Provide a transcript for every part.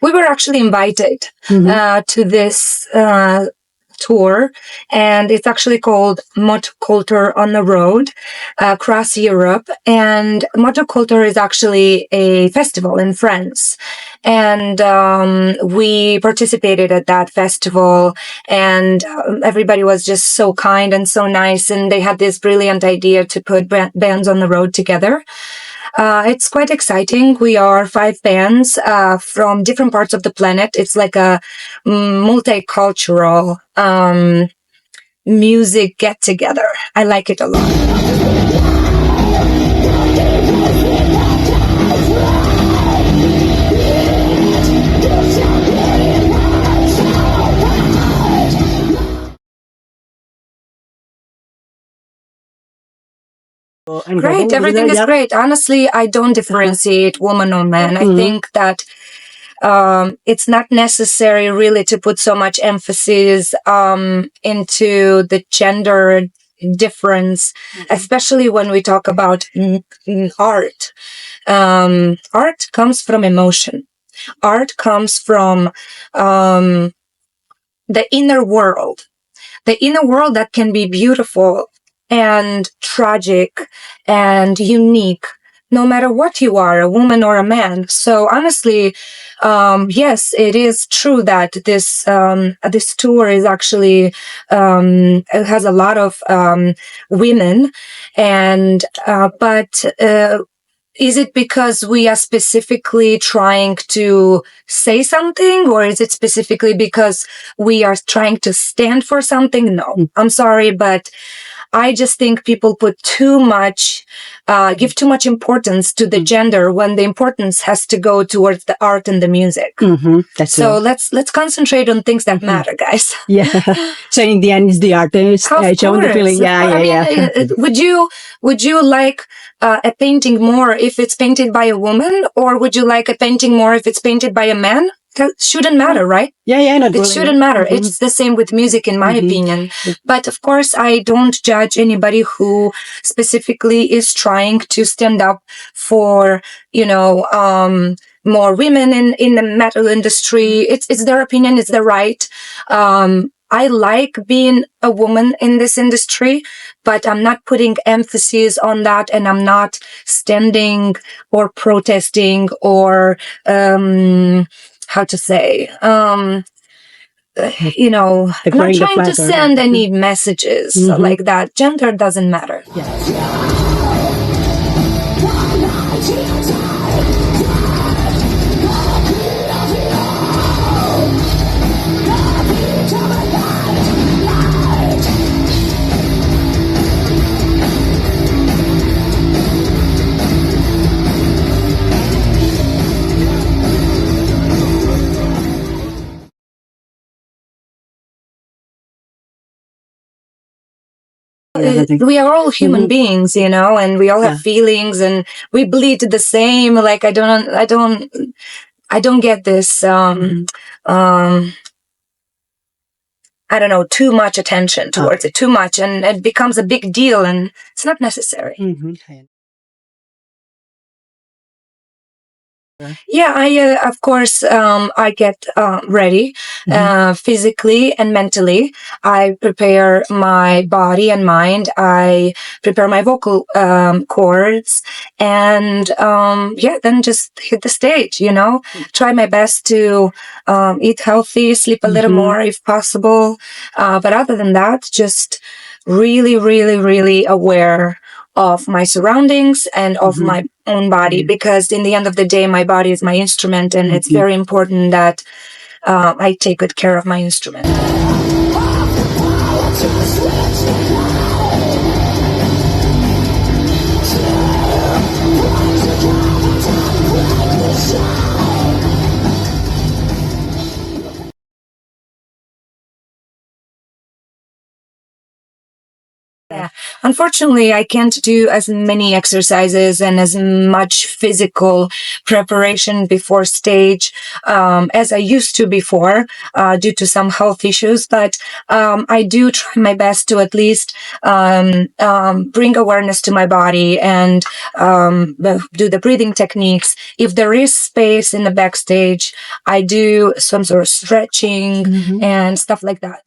We were actually invited to this tour, and it's actually called Motoculture on the Road Across Europe. And Motoculture is actually a festival in France, and we participated at that festival, and everybody was just so kind and so nice, and they had this brilliant idea to put bands on the road together. It's quite exciting. We are 5 bands from different parts of the planet. It's like a multicultural music get together. I like it a lot. Great. Everything is great. Honestly, I don't differentiate woman or man. I think that it's not necessary really to put so much emphasis into the gender difference, especially when we talk about art. Art comes from emotion. Art comes from the inner world. The inner world that can be beautiful and tragic and unique, no matter what you are, a woman or a man. So honestly, yes, it is true that this tour is actually it has a lot of women, and but is it because we are specifically trying to say something, or is it specifically because we are trying to stand for something? No, I'm sorry, but I just think people put too much, give too much importance to the gender when the importance has to go towards the art and the music. So let's concentrate on things that matter, guys. Yeah. So in the end, it's the artist showing the feeling. Would you like a painting more if it's painted by a woman, or would you like a painting more if it's painted by a man? It shouldn't matter, right? It shouldn't matter. It's the same with music, in my opinion. But of course, I don't judge anybody who specifically is trying to stand up for, more women in the metal industry. It's their opinion. It's their right. I like being a woman in this industry, but I'm not putting emphasis on that, and I'm not standing or protesting or, how to say, I'm not trying to send any messages like that. Gender doesn't matter. We are all human beings, and we all have feelings, and we bleed the same. Like, I don't get this, I don't know, too much attention towards it, too much, and it becomes a big deal, and it's not necessary. Yeah, of course, I get ready physically and mentally. I prepare my body and mind. I prepare my vocal cords, and then just hit the stage, Try my best to eat healthy, sleep a little more if possible. But other than that, just really, really, really aware of my surroundings and of my own body, because in the end of the day, my body is my instrument, and it's very important that I take good care of my instrument. Yeah. unfortunately, I can't do as many exercises and as much physical preparation before stage as I used to before due to some health issues. But I do try my best to at least bring awareness to my body and do the breathing techniques. If there is space in the backstage, I do some sort of stretching and stuff like that.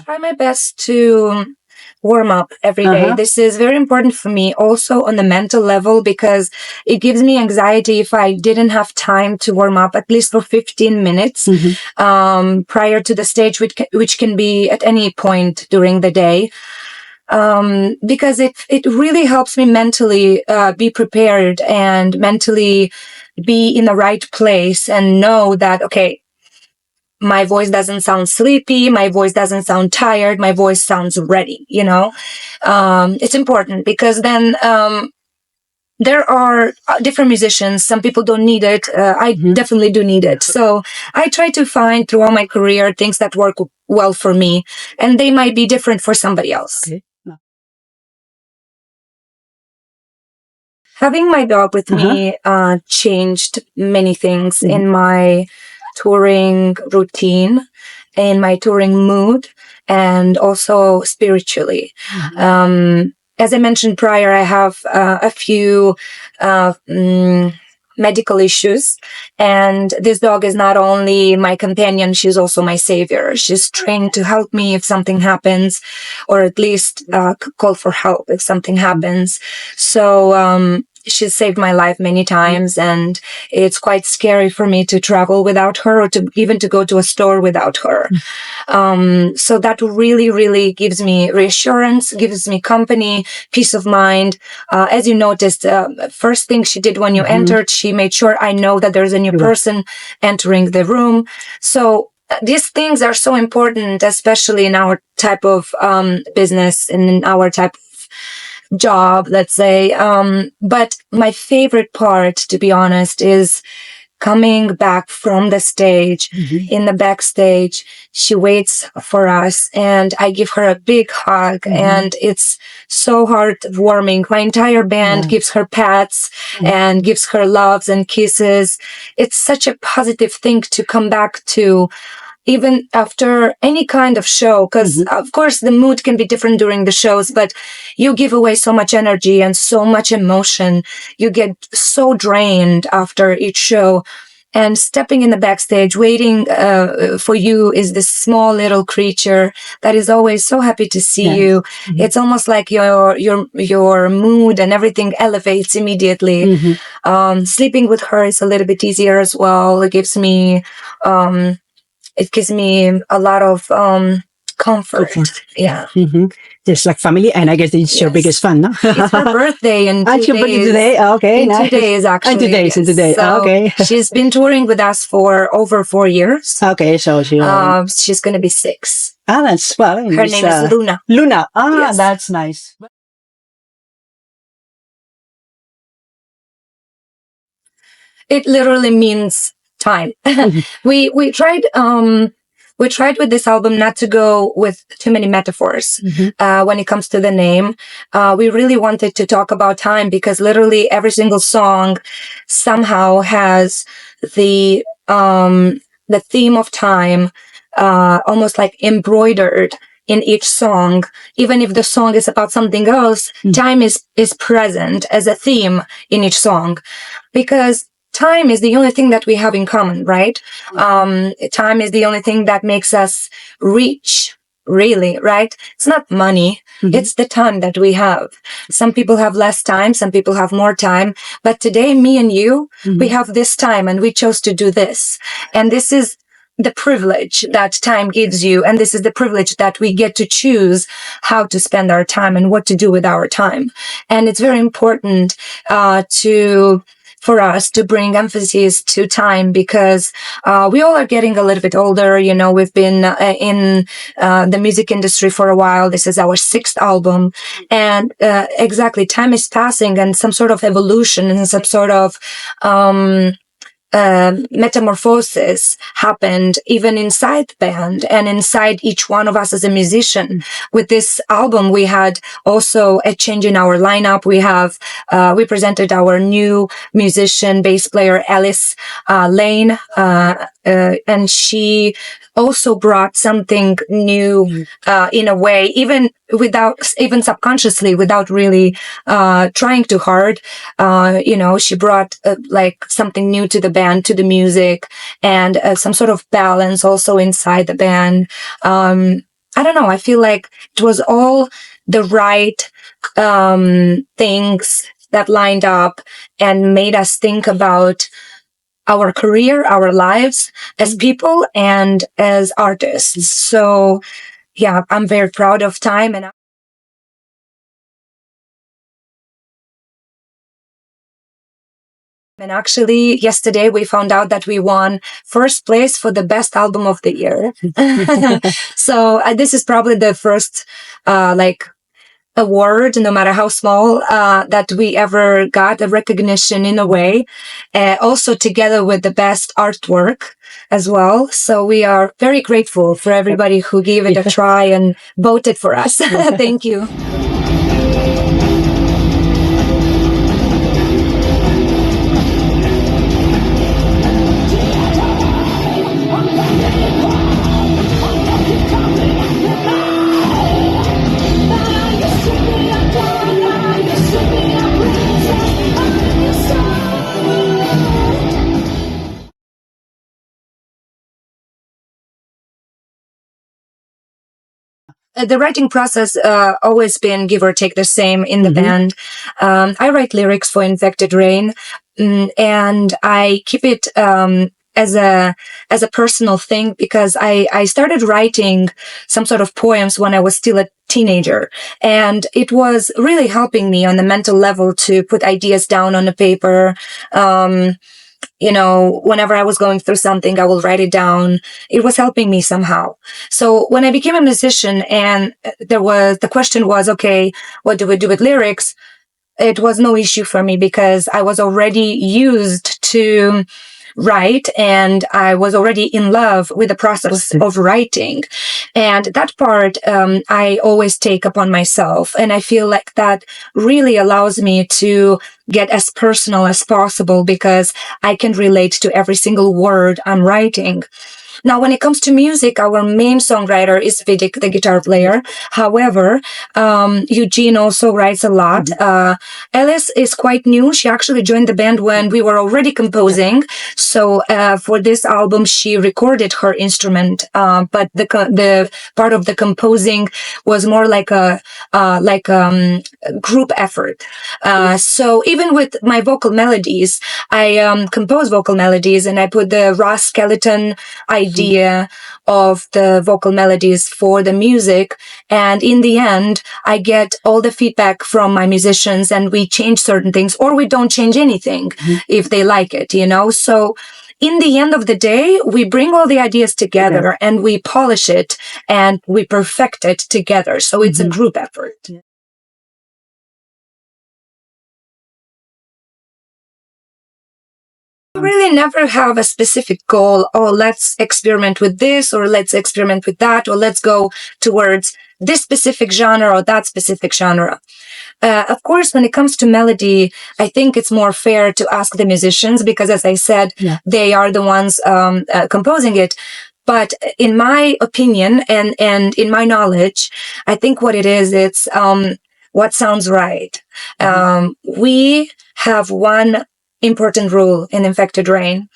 Try my best to warm up every day. This is very important for me also on the mental level, because it gives me anxiety if I didn't have time to warm up at least for 15 minutes prior to the stage, which can be at any point during the day. Because it really helps me mentally be prepared and mentally be in the right place and know that, okay, my voice doesn't sound sleepy, my voice doesn't sound tired, my voice sounds ready, you know? It's important because then there are different musicians. Some people don't need it. I definitely do need it. So I try to find throughout my career things that work well for me, and they might be different for somebody else. Okay. Having my dog with me changed many things in my touring routine, in my touring mood, and also spiritually. As I mentioned prior, I have a few medical issues, and this dog is not only my companion, she's also my savior. She's trained to help me if something happens, or at least call for help if something happens. So she's saved my life many times, and it's quite scary for me to travel without her, or to even to go to a store without her. So that really, really gives me reassurance, gives me company, peace of mind. As you noticed, first thing she did when you entered, she made sure I know that there's a new person entering the room. So these things are so important, especially in our type of business and in our type of job, let's say. But my favorite part, to be honest, is coming back from the stage. In the backstage, she waits for us, and I give her a big hug, and it's so heartwarming. My entire band gives her pats and gives her loves and kisses. It's such a positive thing to come back to, even after any kind of show, because of course the mood can be different during the shows, but you give away so much energy and so much emotion. You get so drained after each show, and stepping in the backstage, waiting for you is this small little creature that is always so happy to see you. It's almost like your mood and everything elevates immediately. Sleeping with her is a little bit easier as well. It gives me a lot of comfort. Yeah. Just like family, and I guess it's your biggest fan, no? It's her birthday in 2 days. Your birthday today? Okay, in nice. 2 days, actually. In 2 days, yes. in 2 days. So Okay. she's been touring with us for over 4 years. Okay, so She's going to be 6. that's, well, Her name is Luna. Luna. Yes. That's nice. It literally means time. We tried with this album not to go with too many metaphors when it comes to the name. We really wanted to talk about time, because literally every single song somehow has the theme of time almost like embroidered in each song. Even if the song is about something else, time is present as a theme in each song, because time is the only thing that we have in common, right? Time is the only thing that makes us rich, really, right? It's not money. It's the time that we have. Some people have less time. Some people have more time. But today, me and you, we have this time, and we chose to do this. And this is the privilege that time gives you. And this is the privilege that we get to choose how to spend our time and what to do with our time. And it's very important for us to bring emphasis to time, because we all are getting a little bit older. You know, we've been in the music industry for a while. This is our 6th album, and exactly, time is passing, and some sort of evolution and some sort of metamorphosis happened even inside the band and inside each one of us as a musician. With this album, we had also a change in our lineup. We presented our new musician, bass player, Alice Lane, and she also brought something new in a way, even subconsciously, without really trying too hard. She brought like something new to the band, to the music, and some sort of balance also inside the band. I don't know. I feel like it was all the right things that lined up and made us think about our career, our lives as people and as artists. So yeah, I'm very proud of Time. And actually, yesterday we found out that we won first place for the best album of the year. So this is probably the first award, no matter how small, that we ever got, a recognition in a way, also together with the best artwork as well. So we are very grateful for everybody who gave it a try and voted for us. Thank you. The writing process always been give or take the same in the band. I write lyrics for Infected Rain, and I keep it as a personal thing because I started writing some sort of poems when I was still a teenager, and it was really helping me on the mental level to put ideas down on the paper. Whenever I was going through something, I will write it down. It was helping me somehow. So when I became a musician and the question was, okay, what do we do with lyrics? It was no issue for me because I was already used to write and I was already in love with the process of writing. And that part, I always take upon myself. And I feel like that really allows me to get as personal as possible because I can relate to every single word I'm writing. Now, when it comes to music, our main songwriter is Vidik, the guitar player. However, Eugene also writes a lot. Alice is quite new. She actually joined the band when we were already composing. So for this album, she recorded her instrument, but the part of the composing was more like a group effort. So even with my vocal melodies, I compose vocal melodies and I put the raw skeleton idea of the vocal melodies for the music. And in the end, I get all the feedback from my musicians and we change certain things or we don't change anything if they like it, So in the end of the day, we bring all the ideas together and we polish it and we perfect it together. So it's a group effort. Really never have a specific goal. Oh, let's experiment with this or let's experiment with that or let's go towards this specific genre or that specific genre. Of course, when it comes to melody, I think it's more fair to ask the musicians because, as I said, they are the ones composing it. But in my opinion and in my knowledge, I think what it is, it's what sounds right. We have one important rule in Infected Rain.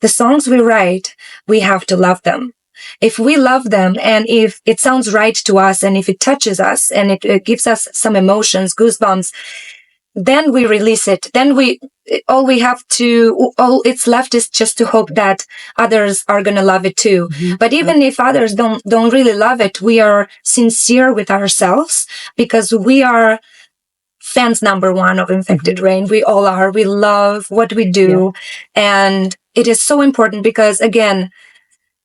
The songs we write, we have to love them. If we love them and if it sounds right to us and if it touches us and it gives us some emotions, goosebumps, then we release it. Then all it's left is just to hope that others are going to love it too. But even if others don't really love it, we are sincere with ourselves because we are fans number one of Infected Rain. We all are. We love what we do. And it is so important because, again,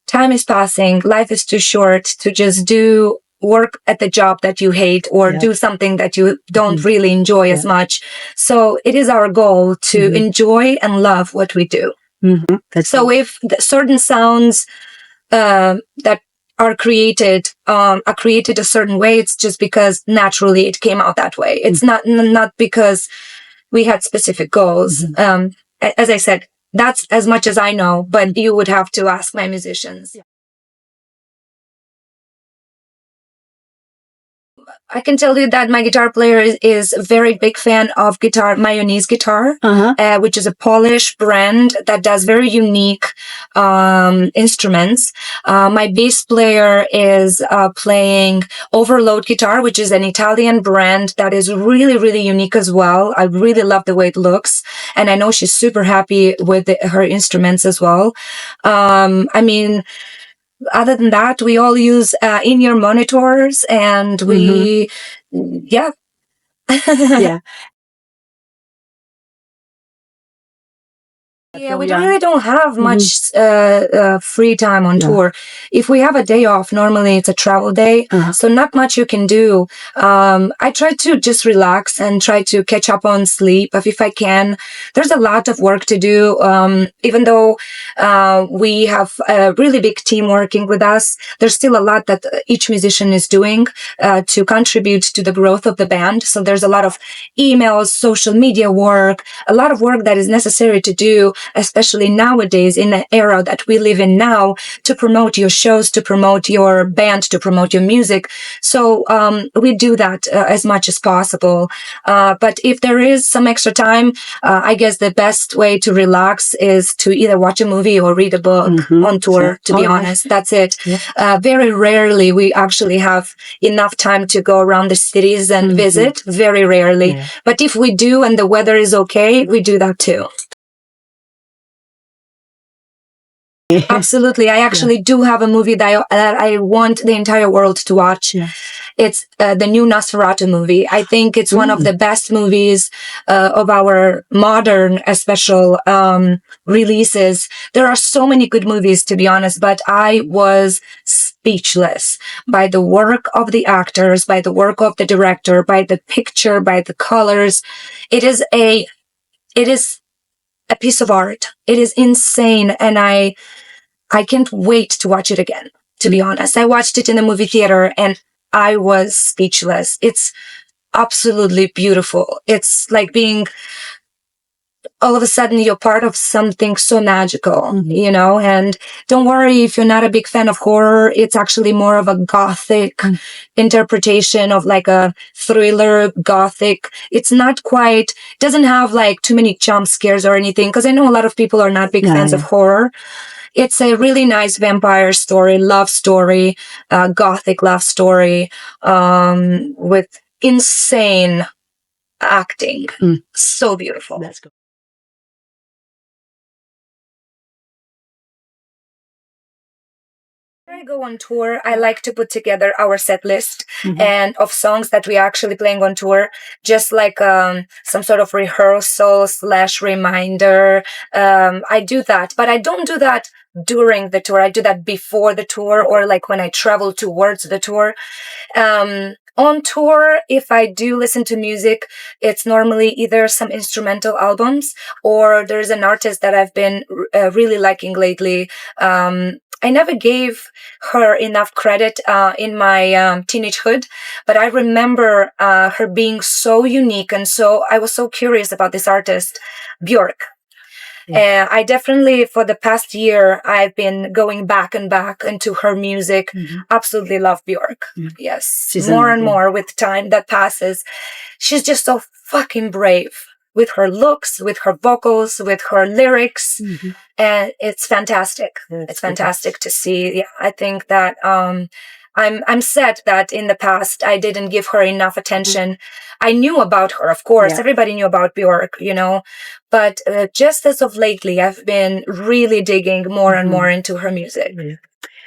time is passing. Life is too short to just do work at the job that you hate or do something that you don't really enjoy as much. So it is our goal to enjoy and love what we do. So if certain sounds that are created a certain way, it's just because naturally it came out that way. It's not because we had specific goals. As I said, that's as much as I know, but you would have to ask my musicians. I can tell you that my guitar player is a very big fan of Mayonnaise guitar, which is a Polish brand that does very unique instruments. My bass player is playing Overload guitar, which is an Italian brand that is really, really unique as well. I really love the way it looks, and I know she's super happy with her instruments as well. I mean, other than that, we all use in-ear monitors, and we, yeah. Yeah, we really don't have much free time on tour. If we have a day off, normally it's a travel day, so not much you can do. I try to just relax and try to catch up on sleep if I can. There's a lot of work to do. Even though we have a really big team working with us, there's still a lot that each musician is doing to contribute to the growth of the band. So there's a lot of emails, social media work, a lot of work that is necessary to do, especially nowadays in the era that we live in now, to promote your shows, to promote your band, to promote your music. So we do that as much as possible. But if there is some extra time, I guess the best way to relax is to either watch a movie or read a book on tour, to be honest. That's it. Very rarely we actually have enough time to go around the cities and visit. Very rarely. But if we do and the weather is okay, we do that too. Absolutely. I actually do have a movie that I want the entire world to watch. It's the new Nosferatu movie. I think it's one of the best movies of our modern special releases. There are so many good movies, to be honest, but I was speechless by the work of the actors, by the work of the director, by the picture, by the colors. It is a piece of art. It is insane, and I can't wait to watch it again, to be honest. I watched it in the movie theater and I was speechless. It's absolutely beautiful. It's like being, all of a sudden you're part of something so magical, you know? And don't worry if you're not a big fan of horror. It's actually more of a gothic interpretation of like a thriller gothic. It's not quite, doesn't have like too many jump scares or anything, because I know a lot of people are not big fans of horror. It's a really nice vampire story, love story, gothic love story, with insane acting. So beautiful. That's good. When I go on tour, I like to put together our set list and of songs that we are actually playing on tour, just like some sort of rehearsal / reminder. I do that, but I don't do that during the tour. I do that before the tour, or like when I travel towards the tour. On tour, if I do listen to music, it's normally either some instrumental albums, or there's an artist that I've been really liking lately. I never gave her enough credit in my teenagehood, but I remember her being so unique, and so I was so curious about this artist, Björk. I definitely, for the past year, I've been going back and back into her music. Absolutely love Björk. Yes. She's more and more with time that passes. She's just so fucking brave with her looks, with her vocals, with her lyrics. And it's fantastic. It's fantastic to see. Yeah, I think that I'm sad that in the past I didn't give her enough attention. I knew about her, of course. Everybody knew about Björk, you know. But just as of lately, I've been really digging more and more into her music.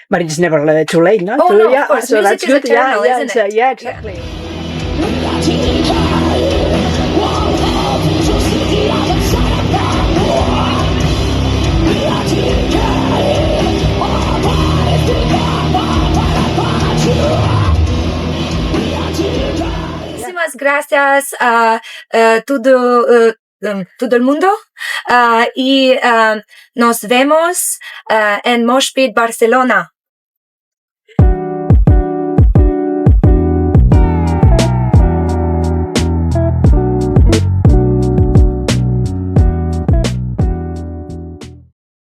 But it's never too late, no? Oh, no, of course. So music is eternal, isn't it? Yeah, exactly. Muchísimas gracias a todo todo el mundo. Y nos vemos en Mosh Pit Barcelona.